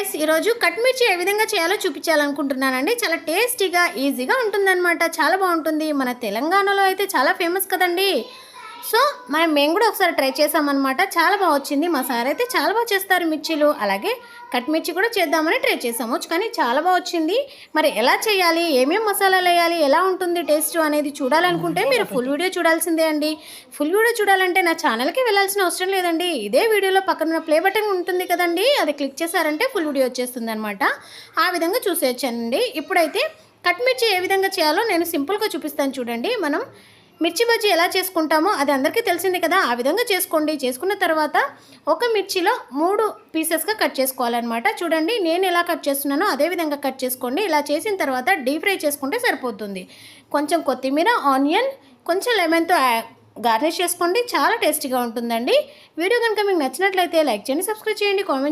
Guys ఈరోజు cut మిర్చి ఏ విధంగా చేయాలో చూపించాలనుకుంటున్నానండి. చాలా టేస్టీగా ఈజీగా ఉంటుందన్నమాట. చాలా బాగుంటుంది. మన తెలంగాణలో అయితే చాలా ఫేమస్ కదండి. సో మేము కూడా ఒకసారి ట్రై చేసామన్నమాట. చాలా బాగా వచ్చింది. మా సార్ అయితే చాలా బాగా చేస్తారు మిర్చీలు. అలాగే కట్ మిర్చి కూడా చేద్దామని ట్రై చేసాము, కానీ చాలా బాగా వచ్చింది. మరి ఎలా చేయాలి, ఏమేమి మసాలాలు వేయాలి, ఎలా ఉంటుంది టేస్ట్ అనేది చూడాలనుకుంటే మీరు ఫుల్ వీడియో చూడాల్సిందే అండి. ఫుల్ వీడియో చూడాలంటే నా ఛానల్కి వెళ్ళాల్సిన అవసరం లేదండి. ఇదే వీడియోలో పక్కన ప్లే బటన్ ఉంటుంది కదండి, అది క్లిక్ చేశారంటే ఫుల్ వీడియో వచ్చేస్తుంది అనమాట. ఆ విధంగా చూసేయచ్చండి. ఇప్పుడైతే కట్ మిర్చి ఏ విధంగా చేయాలో నేను సింపుల్గా చూపిస్తాను చూడండి. మనం మిర్చి బజ్జీ ఎలా చేసుకుంటామో అది అందరికీ తెలిసింది కదా. ఆ విధంగా చేసుకోండి. చేసుకున్న తర్వాత ఒక మిర్చిలో 3 పీసెస్గా కట్ చేసుకోవాలన్నమాట. చూడండి నేను ఎలా కట్ చేస్తున్నానో అదే విధంగా కట్ చేసుకోండి. ఇలా చేసిన తర్వాత డీప్ ఫ్రై చేసుకుంటే సరిపోతుంది. కొంచెం కొత్తిమీర, ఆనియన్, కొంచెం లెమన్తో గార్నిష్ చేసుకోండి. చాలా టేస్టీగా ఉంటుందండి. వీడియో కనుక మీకు నచ్చినట్లయితే లైక్ చేయండి, సబ్స్క్రైబ్ చేయండి, కామెంట్